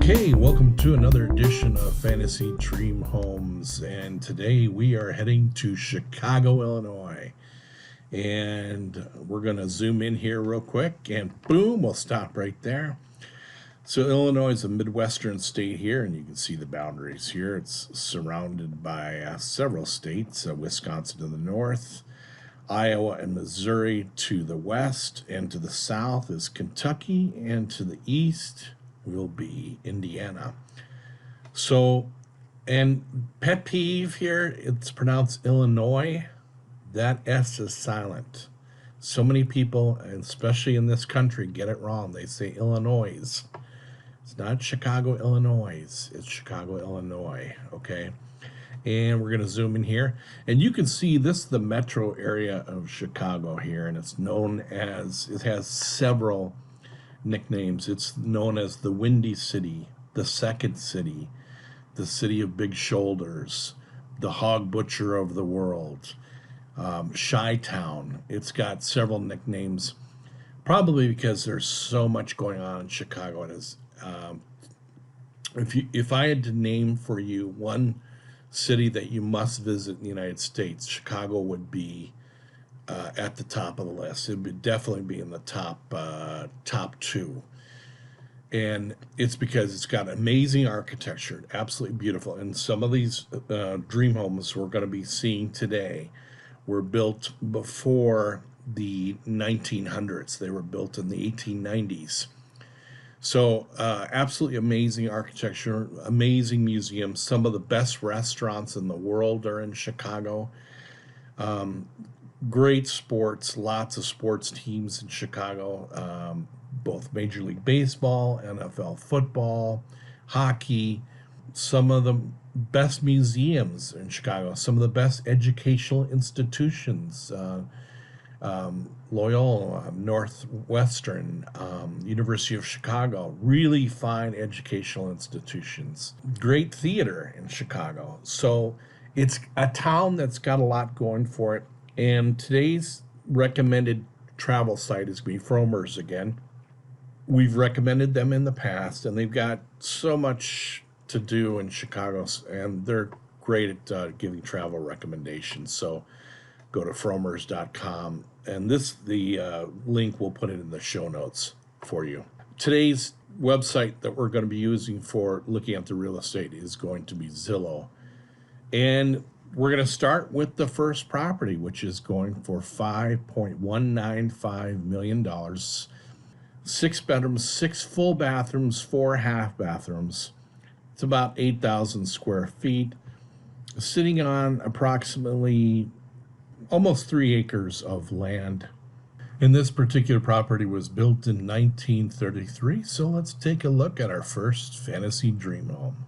Okay, welcome to another edition of Fantasy Dream Homes, and today we are heading to Chicago, Illinois. And we're going to zoom in here real quick, and boom, we'll stop right there. So Illinois is a Midwestern state here, and you can see the boundaries here. It's surrounded by several states, Wisconsin to the north, Iowa and Missouri to the west, and to the south is Kentucky, and to the east will be Indiana. So, and pet peeve here, it's pronounced Illinois. That S is silent. So many people, especially in this country, get it wrong. They say Illinois. It's not Chicago, Illinois. It's Chicago, Illinois. Okay. And we're going to zoom in here. And you can see this is the metro area of Chicago here. And it's known as, it has several nicknames. It's known as the Windy City, the Second City, the City of Big Shoulders, the Hog Butcher of the World, Chi-Town. It's got several nicknames, probably because there's so much going on in Chicago. It is, if I had to name for you one city that you must visit in the United States, Chicago would be at the top of the list. It would definitely be in the top two. And it's because it's got amazing architecture, absolutely beautiful. And some of these dream homes we're going to be seeing today were built before the 1900s. They were built in the 1890s. So absolutely amazing architecture, amazing museums. Some of the best restaurants in the world are in Chicago. Great sports, lots of sports teams in Chicago, both Major League Baseball, NFL football, hockey, some of the best museums in Chicago, some of the best educational institutions, Loyola, Northwestern, University of Chicago, really fine educational institutions. Great theater in Chicago. So it's a town that's got a lot going for it. And today's recommended travel site is going to be Frommer's again. We've recommended them in the past, and they've got so much to do in Chicago, and they're great at giving travel recommendations. So go to frommers.com, and the link, we'll put it in the show notes for you. Today's website that we're going to be using for looking at the real estate is going to be Zillow. And we're going to start with the first property, which is going for $5.195 million. 6 bedrooms, 6 full bathrooms, 4 half bathrooms. It's about 8,000 square feet, sitting on approximately almost 3 acres of land. And this particular property was built in 1933. So let's take a look at our first fantasy dream home.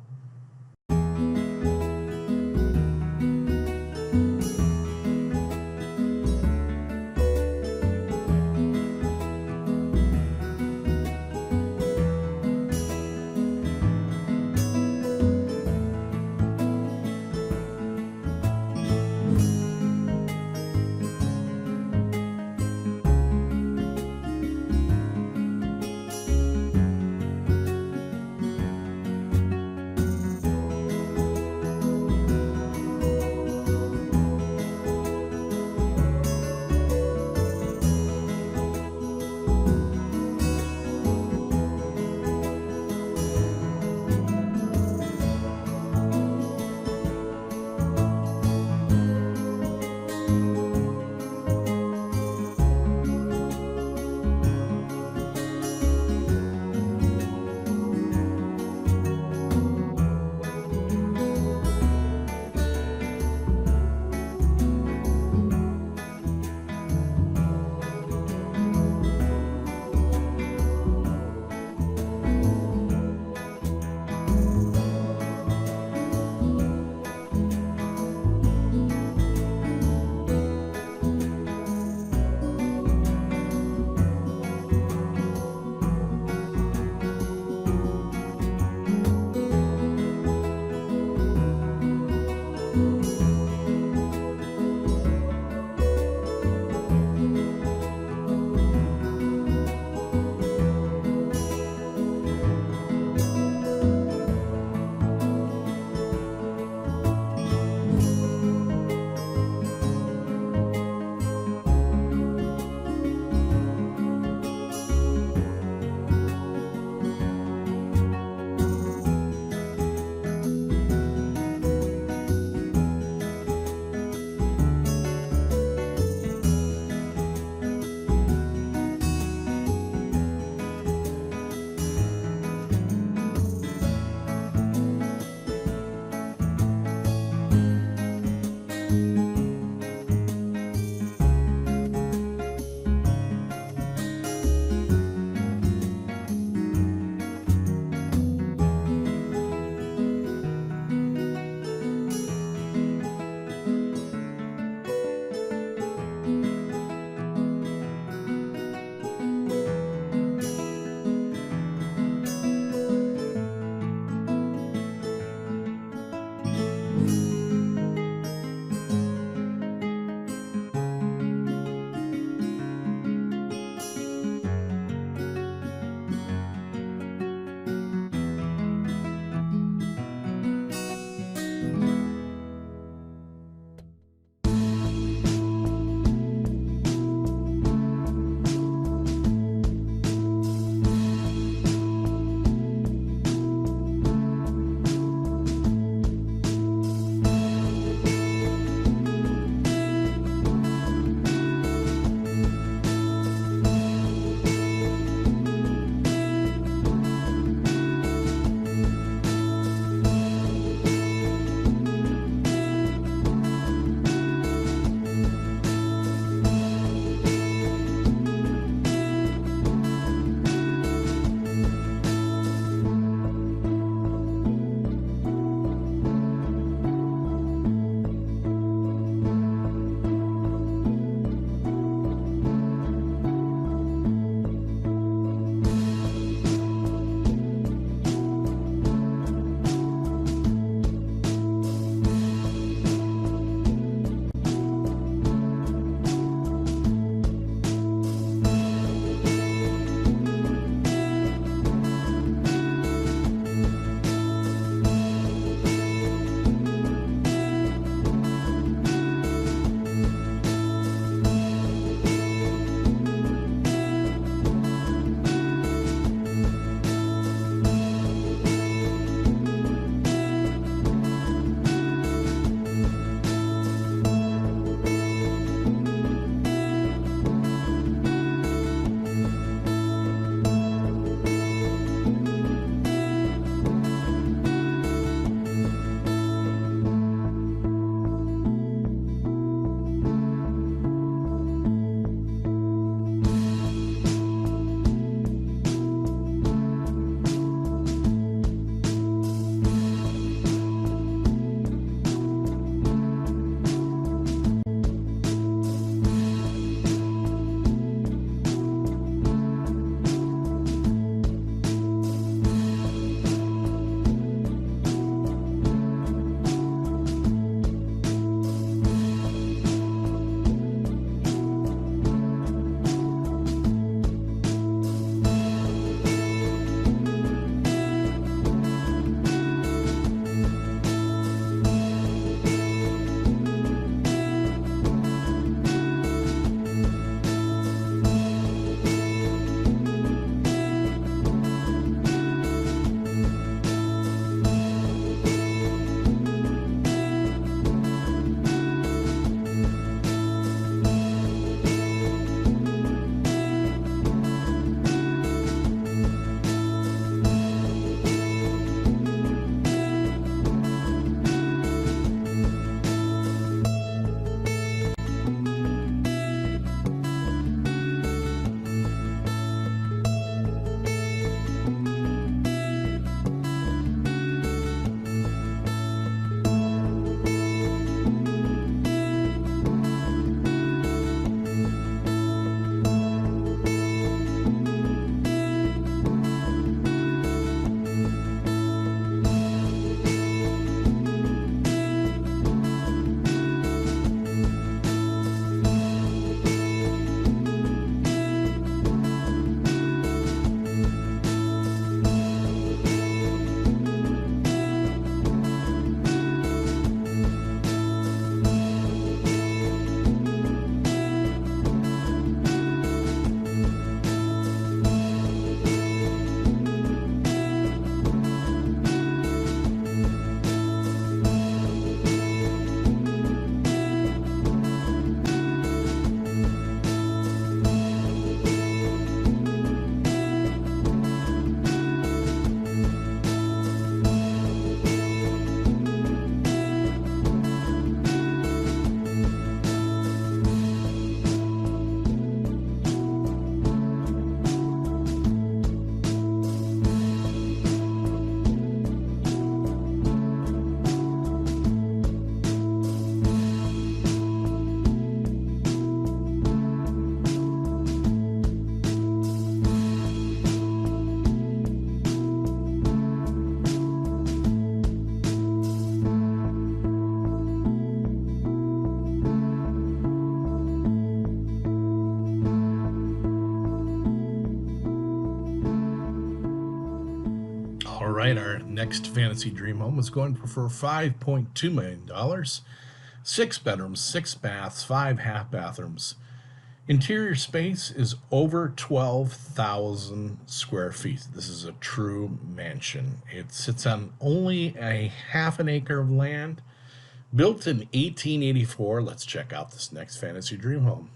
right, our next fantasy dream home is going for $5.2 million. 6 bedrooms, 6 baths, 5 half bathrooms. Interior space is over 12,000 square feet. This is a true mansion. It sits on only a half an acre of land. Built in 1884. Let's check out this next fantasy dream home.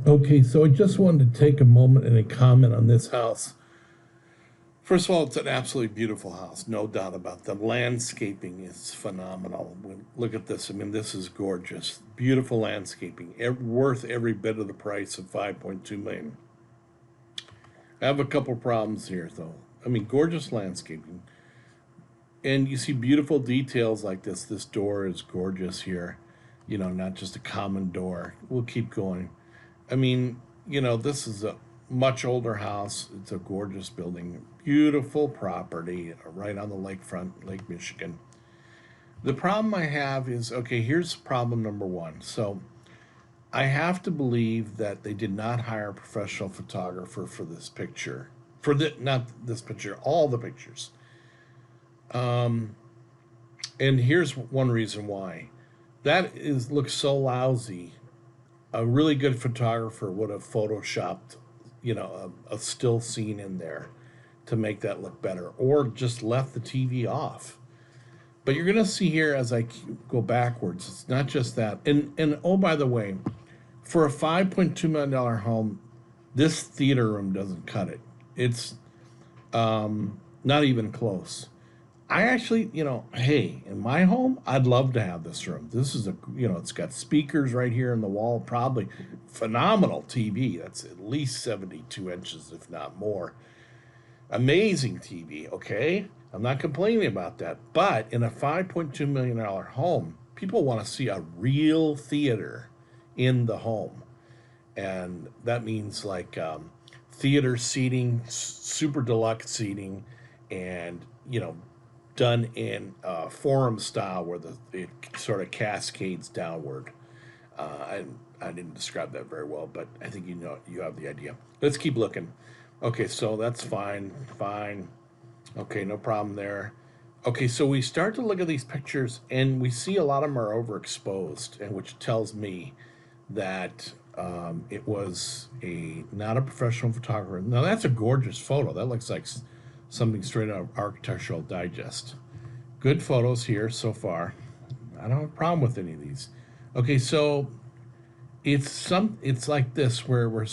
Okay, so I just wanted to take a moment and a comment on this house. First of all, it's an absolutely beautiful house, no doubt about it. The landscaping is phenomenal. Look at this. I mean, this is gorgeous. Beautiful landscaping, worth every bit of the price of $5.2 million. I have a couple problems here, though. I mean, gorgeous landscaping. And you see beautiful details like this. This door is gorgeous here. You know, not just a common door. We'll keep going. I mean, you know, this is a much older house. It's a gorgeous building, beautiful property right on the lakefront, Lake Michigan. The problem I have is, okay, here's problem number one. So I have to believe that they did not hire a professional photographer for this picture. Not this picture, all the pictures. And here's one reason why. Looks so lousy. A really good photographer would have photoshopped, you know, a still scene in there to make that look better, or just left the TV off. But you're going to see here as I go backwards, it's not just that. And oh, by the way, for a $5.2 million home, this theater room doesn't cut it. It's not even close. I actually, you know, hey, in my home, I'd love to have this room. This is it's got speakers right here in the wall, probably phenomenal TV. That's at least 72 inches, if not more. Amazing TV, okay? I'm not complaining about that. But in a $5.2 million home, people want to see a real theater in the home. And that means like theater seating, super deluxe seating, and, you know, done in forum style where it sort of cascades downward. I didn't describe that very well, but I think you have the idea. Let's keep looking. Okay, so that's fine. Okay, no problem there. Okay, so we start to look at these pictures, and we see a lot of them are overexposed, and which tells me that it was not a professional photographer. Now, that's a gorgeous photo. That looks like something straight out of Architectural Digest. Good photos here so far. I don't have a problem with any of these. Okay, so it's like this where we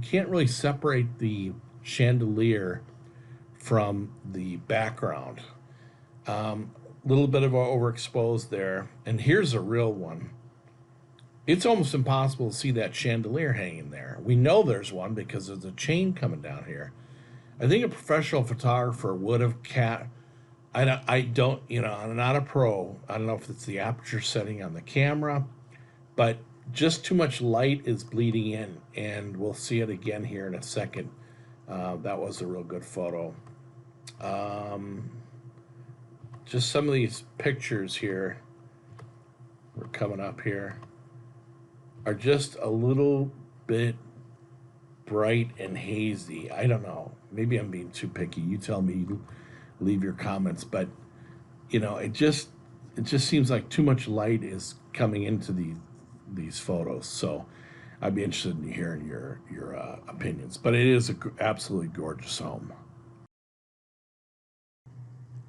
can't really separate the chandelier from the background. Little bit of overexposed there, and here's a real one. It's almost impossible to see that chandelier hanging there. We know there's one because there's a chain coming down here. I think a professional photographer would have I don't, you know, I'm not a pro. I don't know if it's the aperture setting on the camera, but just too much light is bleeding in, and we'll see it again here in a second. That was a real good photo. Just some of these pictures here, we're coming up here, are just a little bit bright and hazy. I don't know. Maybe I'm being too picky. You tell me. Leave your comments. But you know, it just seems like too much light is coming into these photos. So I'd be interested in hearing your opinions. But it is an absolutely gorgeous home.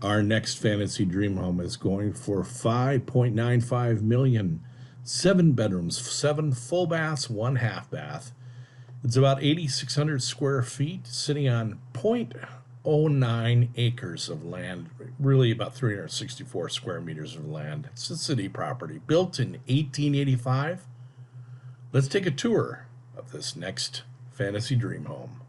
Our next fantasy dream home is going for $5.95 million. 7 bedrooms, 7 full baths, 1 half bath. It's about 8,600 square feet, sitting on 0.09 acres of land, really about 364 square meters of land. It's a city property, built in 1885. Let's take a tour of this next fantasy dream home.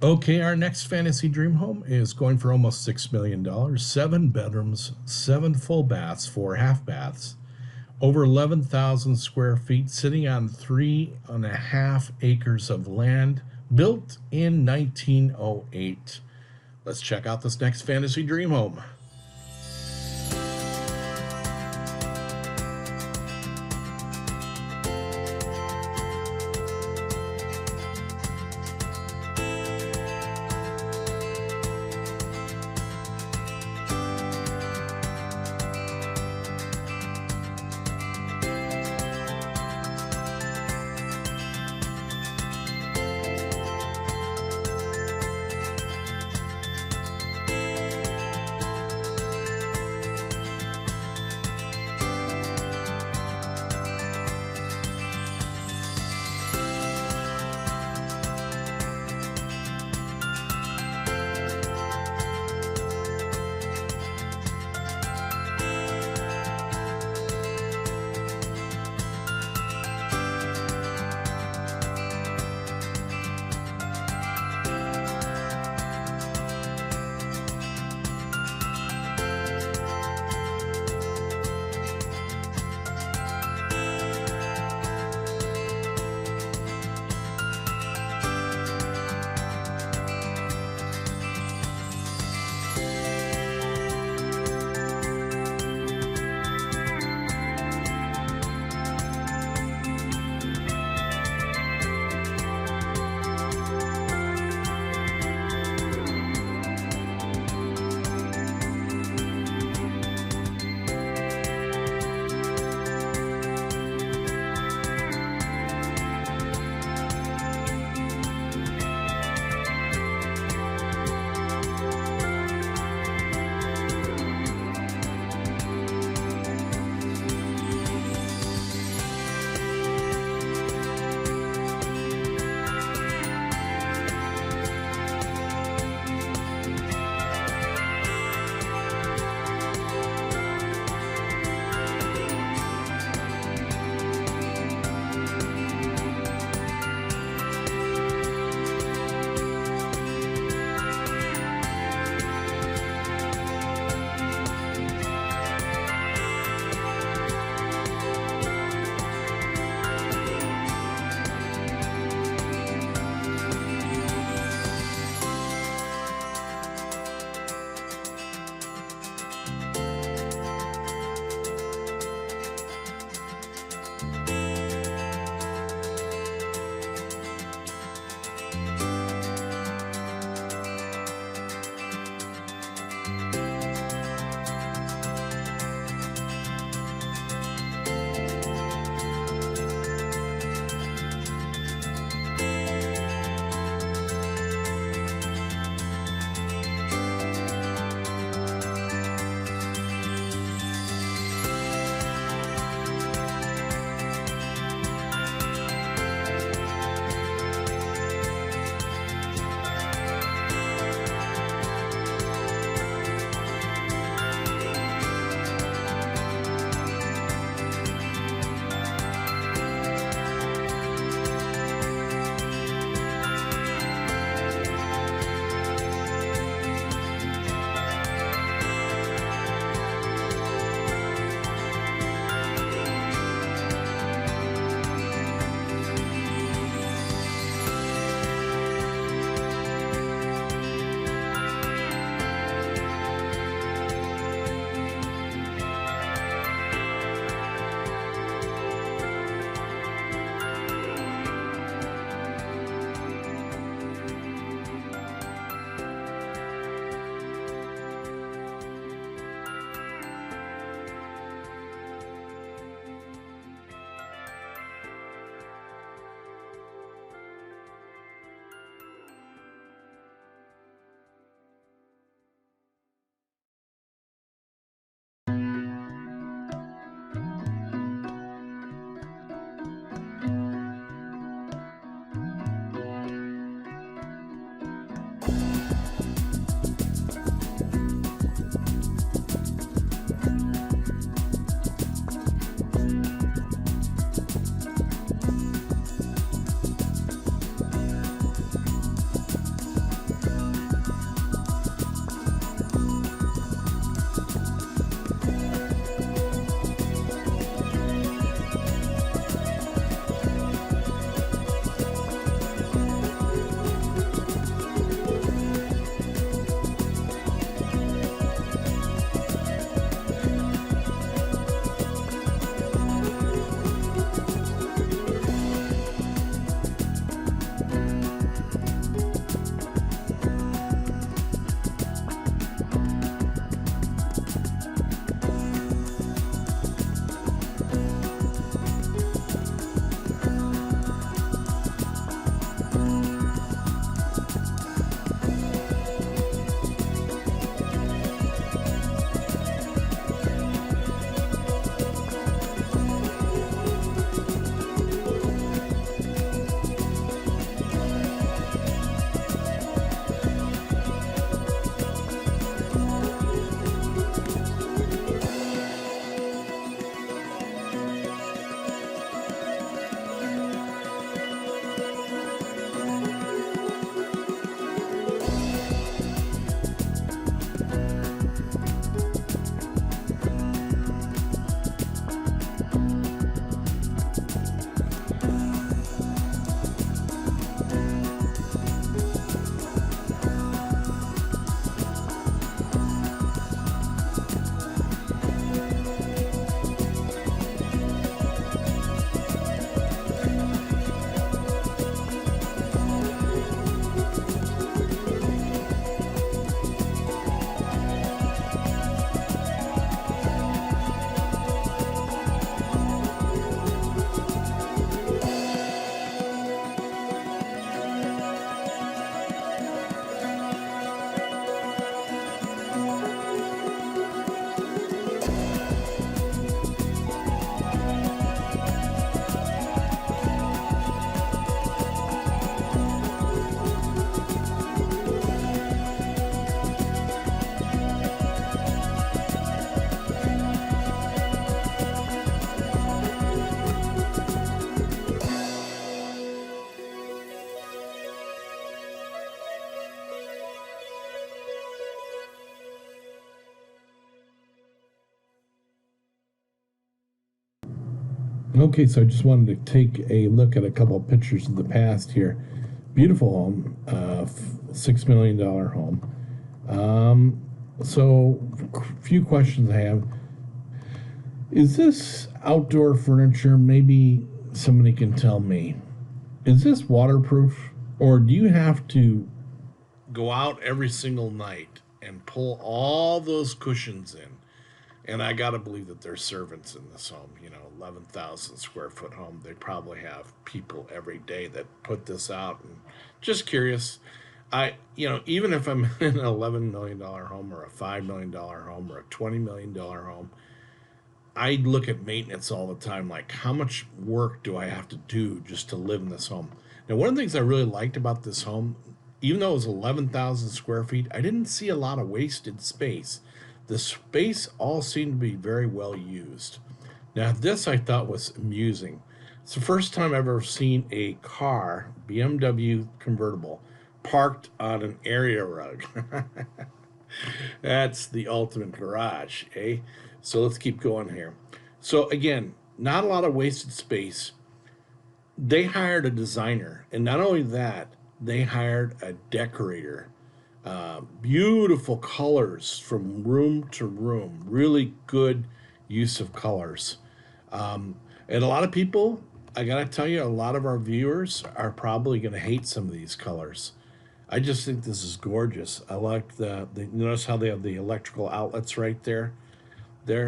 Okay, our next fantasy dream home is going for almost $6 million. 7 bedrooms, 7 full baths, 4 half baths, over 11,000 square feet, sitting on 3.5 acres of land, built in 1908. Let's check out this next fantasy dream home. Okay, so I just wanted to take a look at a couple of pictures of the past here. Beautiful home, $6 million home. So, a few questions I have. Is this outdoor furniture? Maybe somebody can tell me. Is this waterproof? Or do you have to go out every single night and pull all those cushions in? And I got to believe that there's servants in this home, 11,000 square foot home. They probably have people every day that put this out. And just curious, even if I'm in an $11 million home or a $5 million home or a $20 million home, I look at maintenance all the time. Like, how much work do I have to do just to live in this home? Now, one of the things I really liked about this home, even though it was 11,000 square feet, I didn't see a lot of wasted space. The space all seemed to be very well used. Now, this I thought was amusing. It's the first time I've ever seen a car, BMW convertible, parked on an area rug. That's the ultimate garage, eh? So let's keep going here. So again, not a lot of wasted space. They hired a designer, and not only that, they hired a decorator. Beautiful colors from room to room. Really good use of colors. And a lot of people, I gotta tell you, a lot of our viewers are probably gonna hate some of these colors. I just think this is gorgeous. I like notice how they have the electrical outlets right there.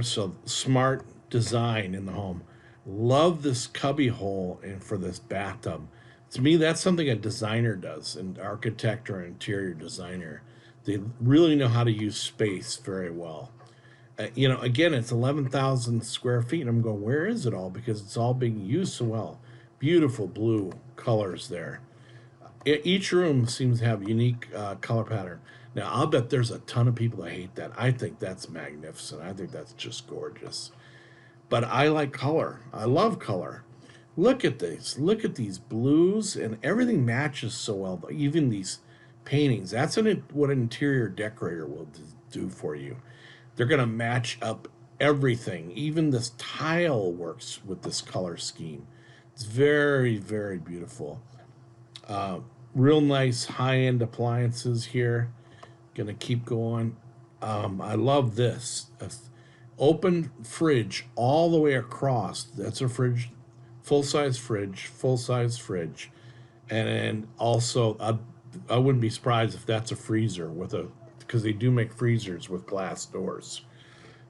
So smart design in the home. Love this cubby hole and for this bathtub. To me, that's something a designer does, an architect or an interior designer. They really know how to use space very well. Again, it's 11,000 square feet, and I'm going, where is it all? Because it's all being used so well. Beautiful blue colors there. Each room seems to have unique color pattern. Now, I'll bet there's a ton of people that hate that. I think that's magnificent. I think that's just gorgeous. But I like color. I love color. Look at this. Look at these blues, and everything matches so well. Even these paintings. That's what an interior decorator will do for you. They're going to match up everything. Even this tile works with this color scheme. It's very, very beautiful. Real nice high-end appliances here. Gonna keep going. I love this. Open fridge all the way across. That's a fridge, full-size fridge. And also, I wouldn't be surprised if that's a freezer because they do make freezers with glass doors.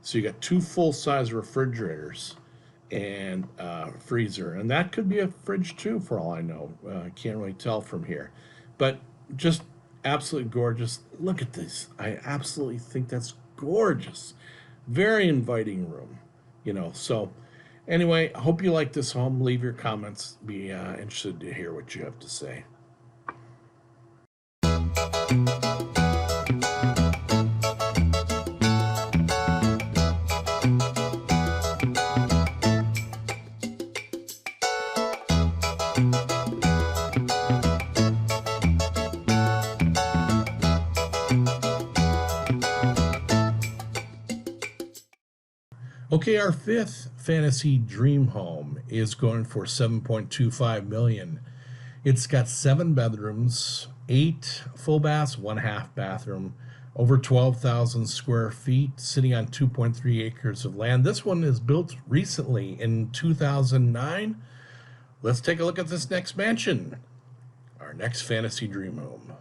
So you got two full-size refrigerators and freezer, and that could be a fridge too, for all I know. I can't really tell from here, but just absolutely gorgeous. Look at this. I absolutely think that's gorgeous. Very inviting room, So anyway, I hope you like this home. Leave your comments. Be interested to hear what you have to say. Okay, our fifth fantasy dream home is going for $7.25 million. It's got 7 bedrooms, 8 full baths, 1 half bathroom, over 12,000 square feet, sitting on 2.3 acres of land. This one is built recently in 2009. Let's take a look at this next mansion, our next fantasy dream home.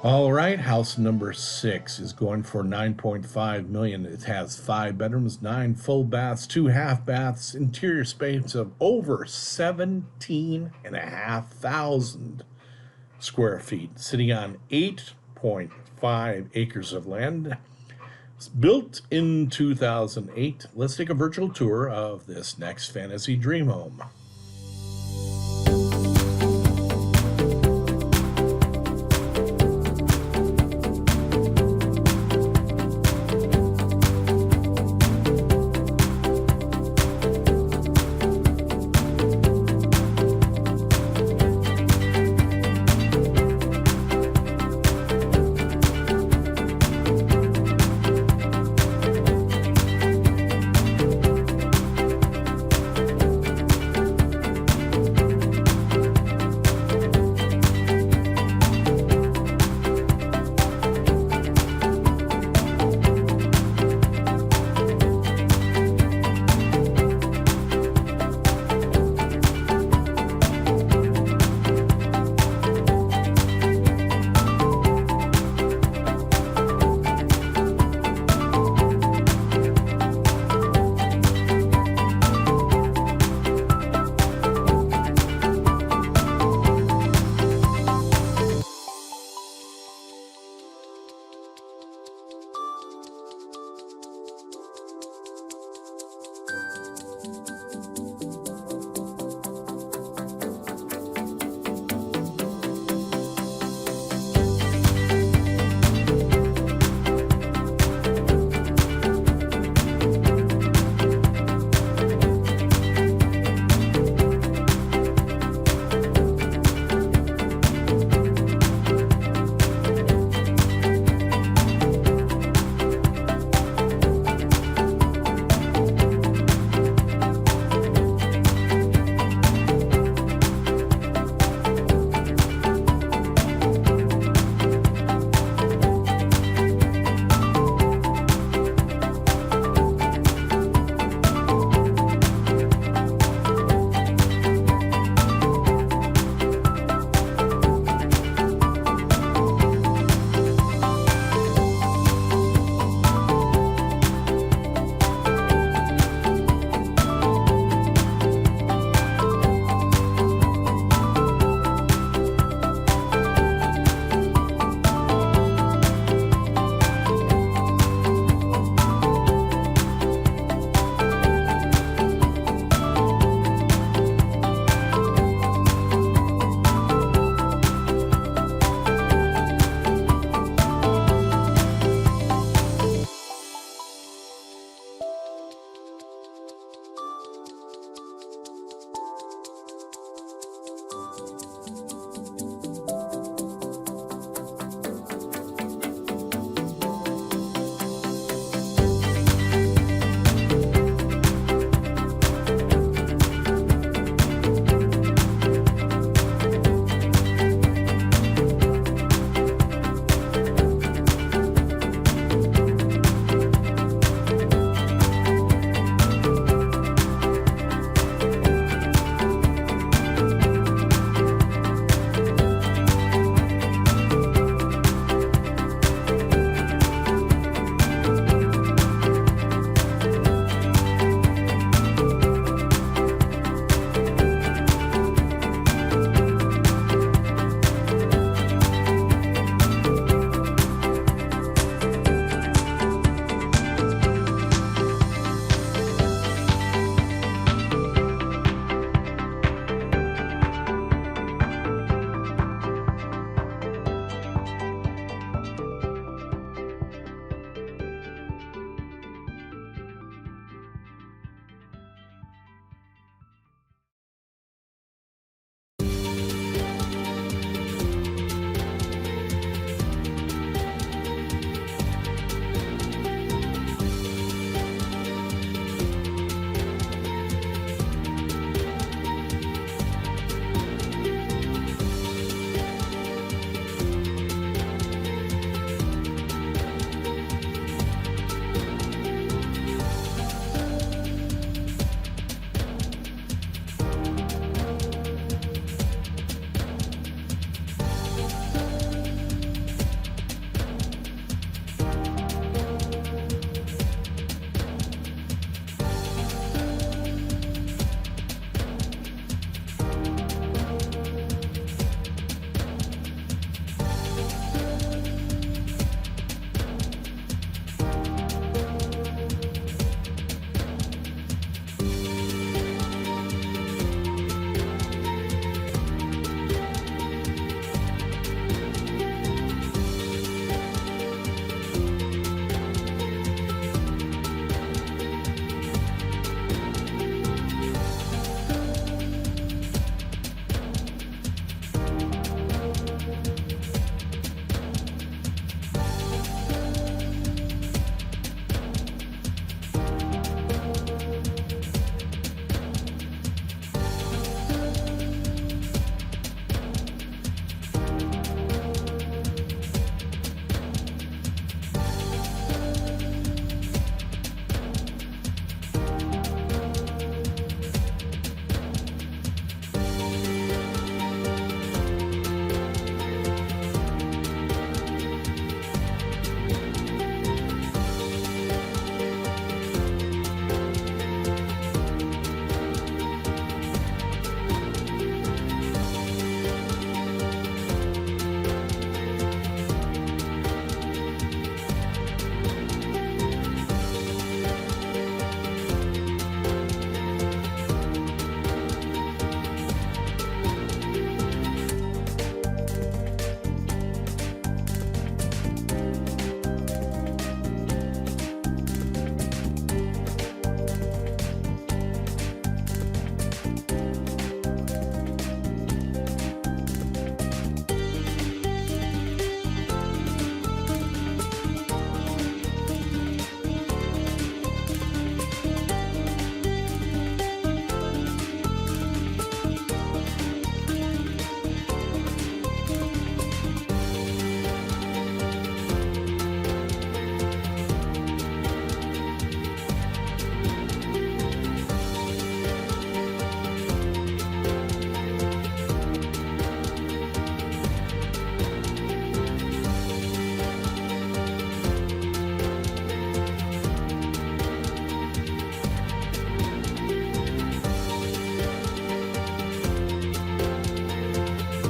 All right, house number 6 is going for 9.5 million. It has 5 bedrooms, 9 full baths, 2 half baths, interior space of over 17,500 square feet, sitting on 8.5 acres of land. It's built in 2008. Let's take a virtual tour of this next fantasy dream home.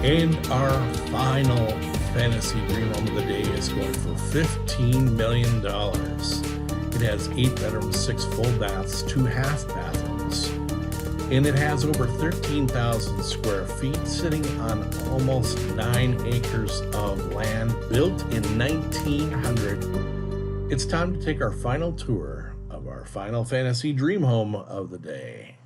And our final fantasy dream home of the day is going for $15 million. It has 8 bedrooms, 6 full baths, 2 half bathrooms, and it has over 13,000 square feet, sitting on almost 9 acres of land, built in 1900. It's time to take our final tour of our final fantasy dream home of the day.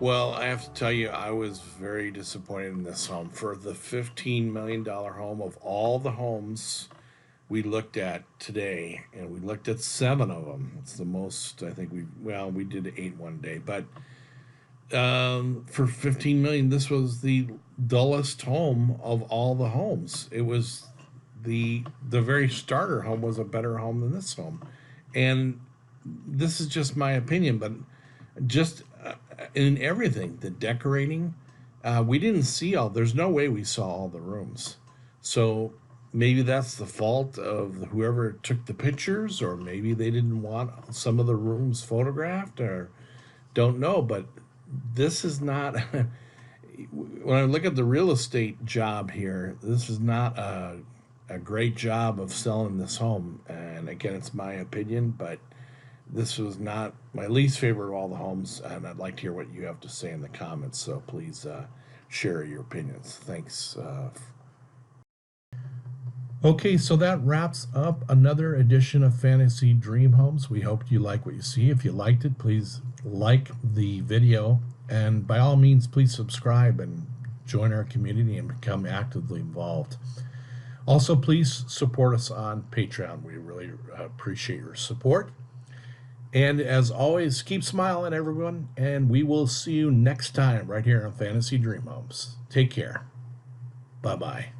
Well, I have to tell you, I was very disappointed in this home. For the $15 million home of all the homes we looked at today, and we looked at 7 of them. It's the most, I think we did 8 one day, but for 15 million, this was the dullest home of all the homes. It was the very starter home was a better home than this home, and this is just my opinion, but just in everything, the decorating, we didn't see all. There's no way we saw all the rooms, so maybe that's the fault of whoever took the pictures, or maybe they didn't want some of the rooms photographed, or don't know. But this is not. When I look at the real estate job here, this is not a great job of selling this home. And again, it's my opinion, but this was not my least favorite of all the homes, and I'd like to hear what you have to say in the comments. So please share your opinions. Thanks. Okay, so that wraps up another edition of Fantasy Dream Homes. We hope you like what you see. If you liked it, please like the video, and by all means, please subscribe and join our community and become actively involved. Also, please support us on Patreon. We really appreciate your support. And as always, keep smiling, everyone, and we will see you next time right here on Fantasy Dream Homes. Take care. Bye-bye.